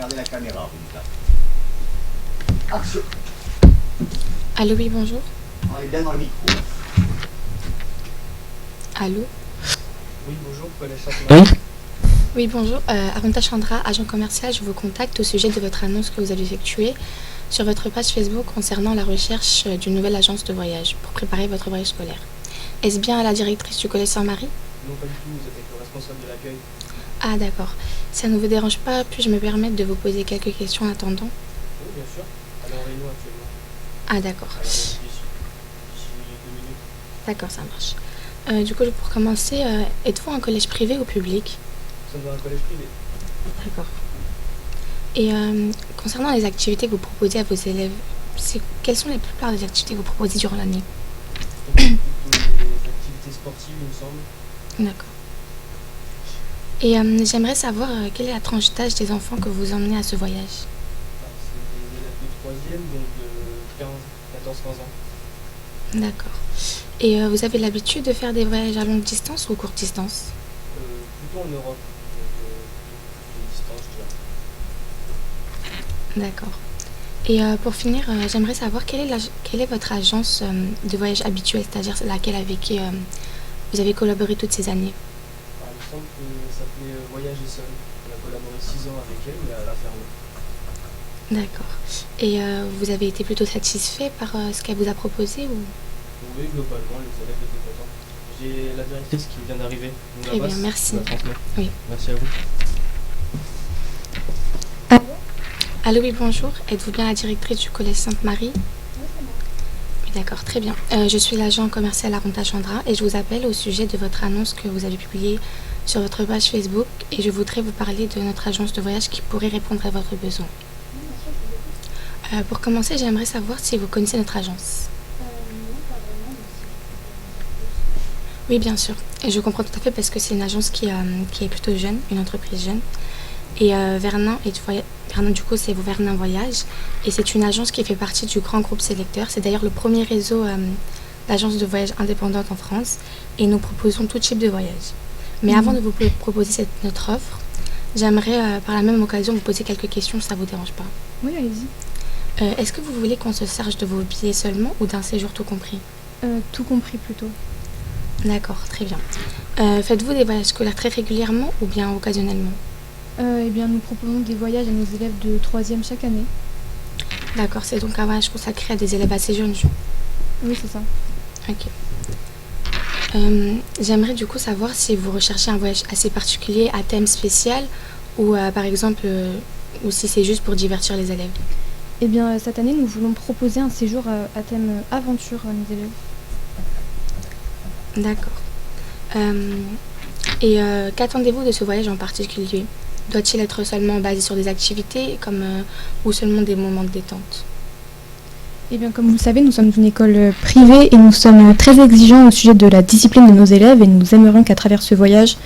regardez la caméra, vous Action. Allô, oui, bonjour. On est bien dans le micro. Allô. Oui, bonjour, Collège Sainte-Marie. Oui, bonjour. Arunta Chandra, agent commercial, je vous contacte au sujet de votre annonce que vous avez effectuée sur votre page Facebook concernant la recherche d'une nouvelle agence de voyage pour préparer votre voyage scolaire. Est-ce bien la directrice du Collège Saint-Marie? Non, pas du tout, vous êtes avec le responsable de l'accueil. Ah, d'accord. Si ça ne vous dérange pas, puis-je me permettre de vous poser quelques questions en attendant? Oui, bien sûr. Elle est en réunion actuellement. Ah, d'accord. Elle arrive d'ici 2 minutes. D'accord, ça marche. Du coup, pour commencer, êtes-vous un collège privé ou public? Nous sommes dans un collège privé. D'accord. Et concernant les activités que vous proposez à vos élèves, quelles sont les plupart des activités que vous proposez durant l'année? Donc, plutôt des activités sportives, il me semble. D'accord. Et j'aimerais savoir quelle est la tranche d'âge des enfants que vous emmenez à ce voyage? C'est des élèves de 3e, donc de 14-15 ans. D'accord. Et vous avez l'habitude de faire des voyages à longue distance ou courte distance? Plutôt en Europe, donc de distance, je dirais. D'accord. Et pour finir, j'aimerais savoir quelle est votre agence de voyage habituelle, c'est-à-dire laquelle avec qui vous avez collaboré toutes ces années? Alors, il me semble que ça s'appelait Voyage et Seul. On a collaboré 6 ans avec elle, mais elle a fermé. D'accord. Et vous avez été plutôt satisfait par ce qu'elle vous a proposé ou... Oui, globalement, les élèves étaient contents. J'ai la directrice qui vient d'arriver. Très bien, merci. Oui. Merci à vous. Allô, oui, bonjour. Êtes-vous bien la directrice du Collège Sainte-Marie? Oui, d'accord, très bien. Je suis l'agent commercial Arunta Chandra et je vous appelle au sujet de votre annonce que vous avez publiée sur votre page Facebook et je voudrais vous parler de notre agence de voyage qui pourrait répondre à votre besoin. Pour commencer, j'aimerais savoir si vous connaissez notre agence. Oui, bien sûr. Et je comprends tout à fait parce que c'est une agence qui est plutôt jeune, une entreprise jeune. Et Vernin, du coup, c'est Vernin Voyage. Et c'est une agence qui fait partie du grand groupe Sélecteur. C'est d'ailleurs le premier réseau d'agences de voyage indépendantes en France. Et nous proposons tout type de voyage. Mais avant de vous proposer notre offre, j'aimerais par la même occasion vous poser quelques questions si ça ne vous dérange pas. Oui, allez-y. Est-ce que vous voulez qu'on se charge de vos billets seulement ou d'un séjour tout compris? Tout compris plutôt. D'accord, très bien. Faites-vous des voyages scolaires très régulièrement ou bien occasionnellement? Eh bien, nous proposons des voyages à nos élèves de 3e chaque année. D'accord, c'est donc un voyage consacré à des élèves assez jeunes. Oui, c'est ça. Ok. J'aimerais du coup savoir si vous recherchez un voyage assez particulier à thème spécial ou par exemple, ou si c'est juste pour divertir les élèves. Eh bien, cette année, nous voulons proposer un séjour à thème aventure à nos élèves. D'accord. Et qu'attendez-vous de ce voyage en particulier? Doit-il être seulement basé sur des activités ou seulement des moments de détente? Eh bien, comme vous le savez, nous sommes une école privée et nous sommes très exigeants au sujet de la discipline de nos élèves et nous aimerions qu'à travers ce voyage,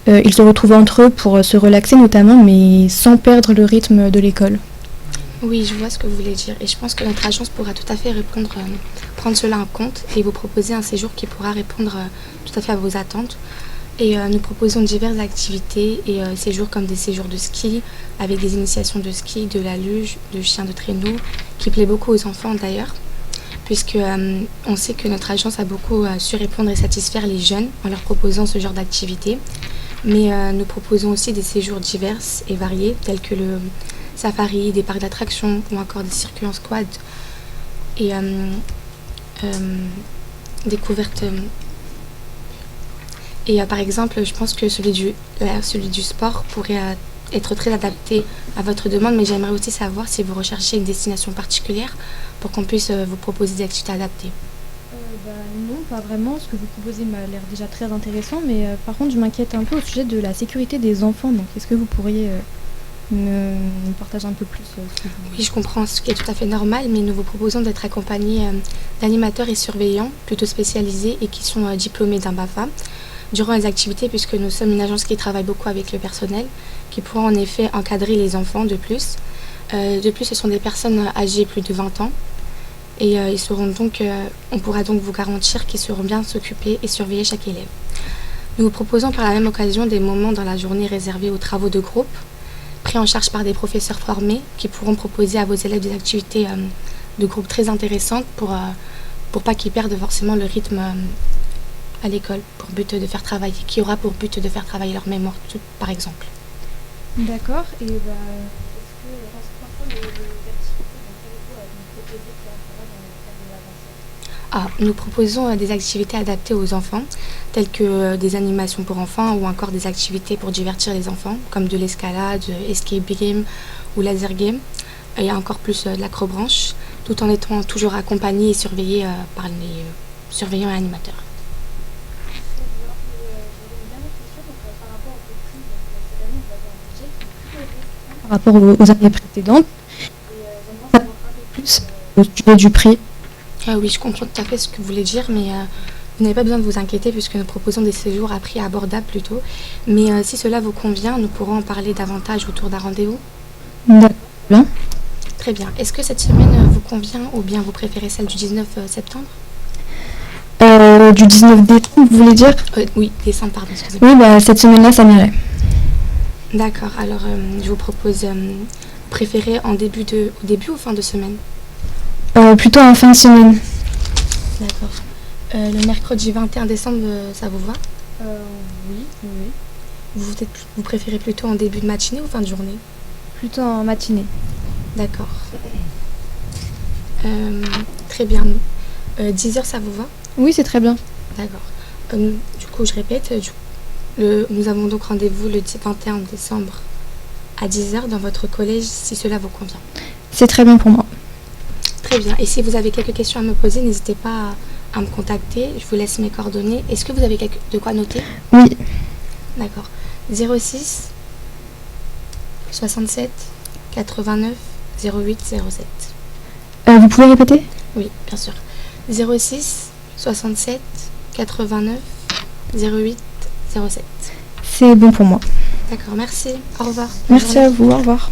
ils se retrouvent entre eux pour se relaxer notamment, mais sans perdre le rythme de l'école. Oui, je vois ce que vous voulez dire et je pense que notre agence pourra tout à fait prendre cela en compte et vous proposer un séjour qui pourra répondre tout à fait à vos attentes. Et nous proposons diverses activités et séjours comme des séjours de ski avec des initiations de ski, de la luge, de chien de traîneau qui plaît beaucoup aux enfants d'ailleurs puisque on sait que notre agence a beaucoup su répondre et satisfaire les jeunes en leur proposant ce genre d'activités. Mais nous proposons aussi des séjours divers et variés tels que le safari, des parcs d'attractions ou encore des circuits en quad et découvertes. Et par exemple, je pense que celui du sport pourrait être très adapté à votre demande, mais j'aimerais aussi savoir si vous recherchez une destination particulière pour qu'on puisse vous proposer des activités adaptées. Non, pas vraiment. Ce que vous proposez m'a l'air déjà très intéressant, mais par contre, je m'inquiète un peu au sujet de la sécurité des enfants. Donc, est-ce que vous pourriez me partager un peu plus Oui, je comprends, ce qui est tout à fait normal, mais nous vous proposons d'être accompagnés d'animateurs et surveillants plutôt spécialisés et qui sont diplômés d'un BAFA durant les activités, puisque nous sommes une agence qui travaille beaucoup avec le personnel, qui pourra en effet encadrer les enfants de plus. De plus, ce sont des personnes âgées plus de 20 ans. Et on pourra donc vous garantir qu'ils seront bien s'occuper et surveiller chaque élève. Nous vous proposons par la même occasion des moments dans la journée réservés aux travaux de groupe, pris en charge par des professeurs formés qui pourront proposer à vos élèves des activités de groupe très intéressantes pour pas qu'ils perdent forcément le rythme à l'école, qui aura pour but de faire travailler leur mémoire, par exemple. D'accord. Et est-ce que Nous proposons des activités adaptées aux enfants, telles que des animations pour enfants ou encore des activités pour divertir les enfants, comme de l'escalade, escape game ou laser game, et encore plus de l'acrobranche, tout en étant toujours accompagnés et surveillés par les surveillants et animateurs. par rapport aux années précédentes, savoir un peu plus au sujet du prix. Oui, je comprends tout à fait ce que vous voulez dire, mais vous n'avez pas besoin de vous inquiéter puisque nous proposons des séjours à prix abordable plutôt. Mais si cela vous convient, nous pourrons en parler davantage autour d'un rendez-vous. D'accord. Bien. Très bien. Est-ce que cette semaine vous convient ou bien vous préférez celle du 19 septembre Du 19 décembre, vous voulez dire? Oui, décembre, pardon, excusez-moi. Oui, cette semaine-là, ça m'irait. D'accord, alors je vous propose, préférez au début ou fin de semaine? Plutôt en fin de semaine. D'accord. Le mercredi 21 décembre, ça vous va? Oui. Vous préférez plutôt en début de matinée ou fin de journée? Plutôt en matinée. D'accord. Très bien. 10h, ça vous va? Oui, c'est très bien. D'accord. Du coup, je répète, nous avons donc rendez-vous le 21 décembre à 10h dans votre collège, si cela vous convient. C'est très bien pour moi. Très bien. Et si vous avez quelques questions à me poser, n'hésitez pas à me contacter. Je vous laisse mes coordonnées. Est-ce que vous avez de quoi noter? Oui. D'accord. 06 67 89 08 07. Vous pouvez répéter? Oui, bien sûr. 06 67 89 08 07. C'est bon pour moi. D'accord, merci. Au revoir. Bonne Merci journée. à vous. Au revoir.